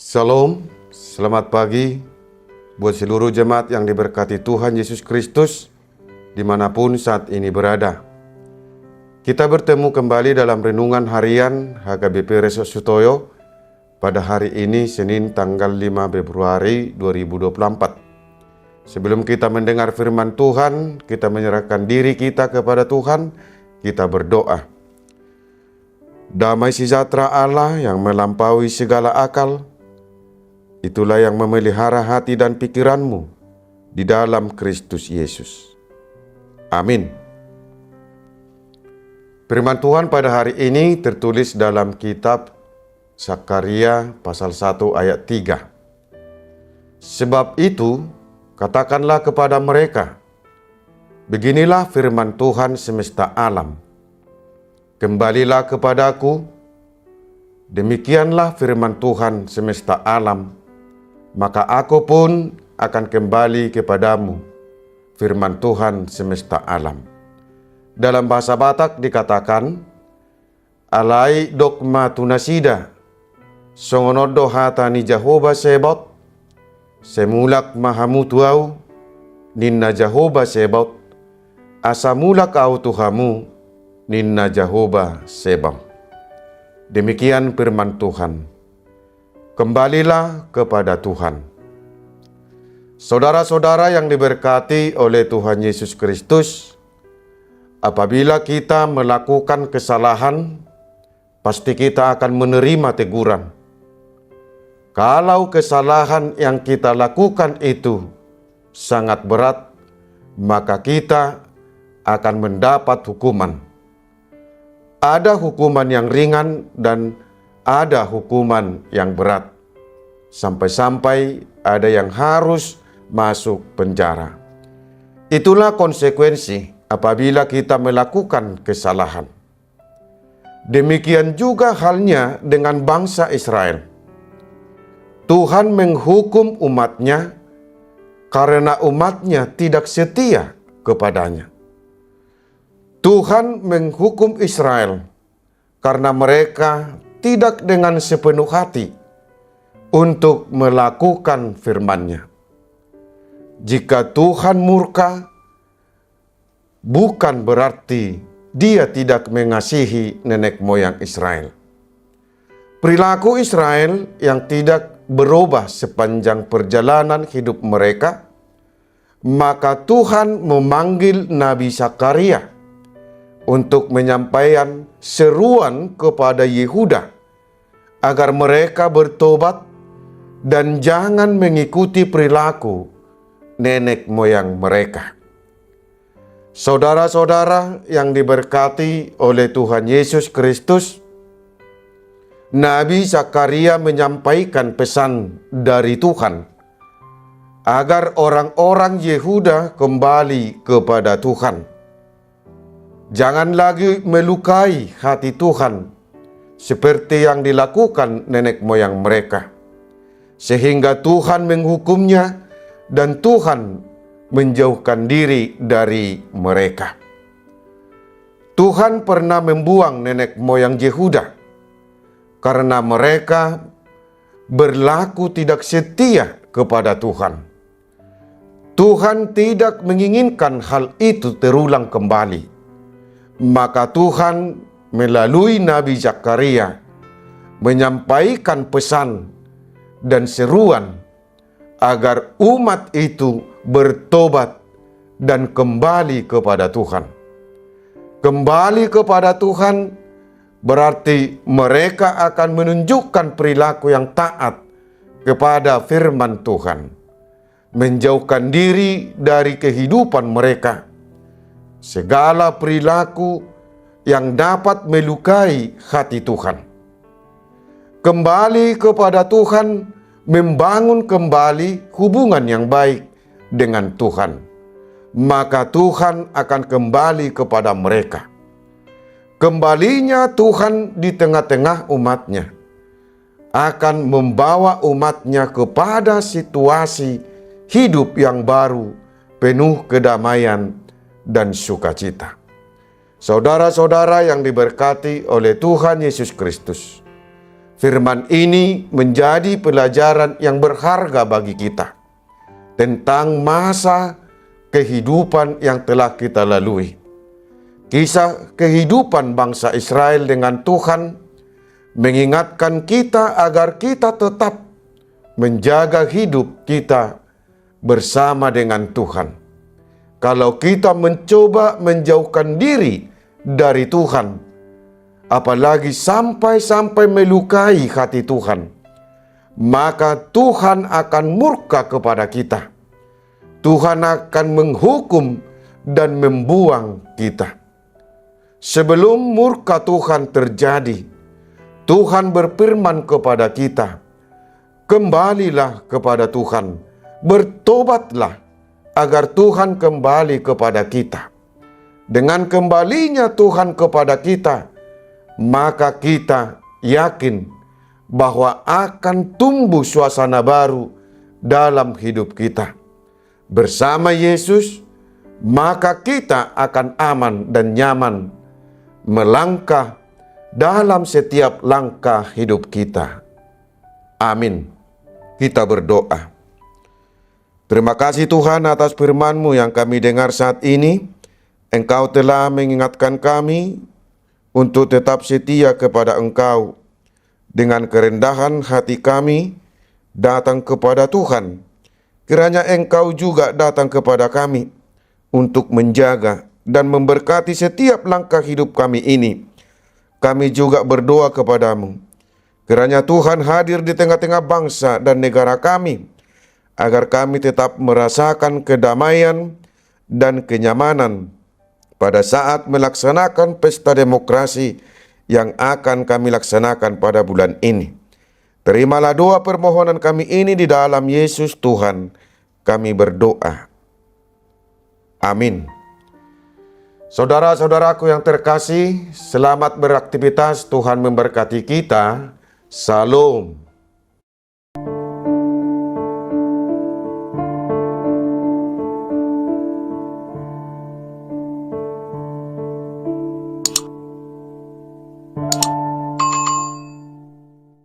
Shalom, selamat pagi buat seluruh jemaat yang diberkati Tuhan Yesus Kristus dimanapun saat ini berada. Kita bertemu kembali dalam renungan harian HKBP Reso Sutoyo pada hari ini Senin tanggal 5 Februari 2024. Sebelum kita mendengar firman Tuhan, kita menyerahkan diri kita kepada Tuhan, kita berdoa. Damai sejahtera Allah yang melampaui segala akal, itulah yang memelihara hati dan pikiranmu di dalam Kristus Yesus. Amin. Firman Tuhan pada hari ini tertulis dalam kitab Zakaria pasal 1 ayat 3. Sebab itu, katakanlah kepada mereka, beginilah firman Tuhan semesta alam. Kembalilah kepadaku, demikianlah firman Tuhan semesta alam, maka aku pun akan kembali kepadamu, firman Tuhan semesta alam. Dalam bahasa Batak dikatakan, alai dokma tunasida, songonodo hatani Jehovah Sebot, semulak mahamutuau, ninna Jehovah Sebot, asamulak au Tuhamu, ninna Jehovah Sebot. Demikian firman Tuhan. Kembalilah kepada Tuhan. Saudara-saudara yang diberkati oleh Tuhan Yesus Kristus, apabila kita melakukan kesalahan, pasti kita akan menerima teguran. Kalau kesalahan yang kita lakukan itu sangat berat, maka kita akan mendapat hukuman. Ada hukuman yang ringan dan ada hukuman yang berat. Sampai-sampai ada yang harus masuk penjara. Itulah konsekuensi apabila kita melakukan kesalahan. Demikian juga halnya dengan bangsa Israel. Tuhan menghukum umatnya karena umatnya tidak setia kepadanya. Tuhan menghukum Israel karena mereka tidak dengan sepenuh hati untuk melakukan firman-Nya. Jika Tuhan murka, bukan berarti Dia tidak mengasihi nenek moyang Israel. Perilaku Israel yang tidak berubah sepanjang perjalanan hidup mereka, maka Tuhan memanggil Nabi Zakaria untuk menyampaikan seruan kepada Yehuda agar mereka bertobat dan jangan mengikuti perilaku nenek moyang mereka. Saudara-saudara yang diberkati oleh Tuhan Yesus Kristus, Nabi Zakaria menyampaikan pesan dari Tuhan agar orang-orang Yehuda kembali kepada Tuhan. Jangan lagi melukai hati Tuhan seperti yang dilakukan nenek moyang mereka, sehingga Tuhan menghukumnya dan Tuhan menjauhkan diri dari mereka. Tuhan pernah membuang nenek moyang Yehuda karena mereka berlaku tidak setia kepada Tuhan. Tuhan tidak menginginkan hal itu terulang kembali. Maka Tuhan melalui Nabi Zakaria menyampaikan pesan dan seruan agar umat itu bertobat dan kembali kepada Tuhan. Kembali kepada Tuhan berarti mereka akan menunjukkan perilaku yang taat kepada firman Tuhan, menjauhkan diri dari kehidupan mereka, segala perilaku yang dapat melukai hati Tuhan. Kembali kepada Tuhan membangun kembali hubungan yang baik dengan Tuhan. Maka Tuhan akan kembali kepada mereka. Kembalinya Tuhan di tengah-tengah umatnya akan membawa umatnya kepada situasi hidup yang baru, penuh kedamaian dan sukacita. Saudara-saudara yang diberkati oleh Tuhan Yesus Kristus, Firman ini menjadi pelajaran yang berharga bagi kita tentang masa kehidupan yang telah kita lalui. Kisah kehidupan bangsa Israel dengan Tuhan mengingatkan kita agar kita tetap menjaga hidup kita bersama dengan Tuhan. Kalau kita mencoba menjauhkan diri dari Tuhan, apalagi sampai melukai hati Tuhan, maka Tuhan akan murka kepada kita. Tuhan akan menghukum dan membuang kita. Sebelum murka Tuhan terjadi, Tuhan berfirman kepada kita, kembalilah kepada Tuhan, bertobatlah agar Tuhan kembali kepada kita. Dengan kembalinya Tuhan kepada kita, maka kita yakin bahwa akan tumbuh suasana baru dalam hidup kita. Bersama Yesus, maka kita akan aman dan nyaman melangkah dalam setiap langkah hidup kita. Amin. Kita berdoa. Terima kasih Tuhan atas firman-Mu yang kami dengar saat ini. Engkau telah mengingatkan kami untuk tetap setia kepada Engkau. Dengan kerendahan hati kami datang kepada Tuhan. Kiranya Engkau juga datang kepada kami untuk menjaga dan memberkati setiap langkah hidup kami ini. Kami juga berdoa kepadamu. Kiranya Tuhan hadir di tengah-tengah bangsa dan negara kami, agar kami tetap merasakan kedamaian dan kenyamanan pada saat melaksanakan pesta demokrasi yang akan kami laksanakan pada bulan ini. Terimalah doa permohonan kami ini di dalam Yesus Tuhan. Kami berdoa. Amin. Saudara-saudaraku yang terkasih, selamat beraktivitas. Tuhan memberkati kita. Salam.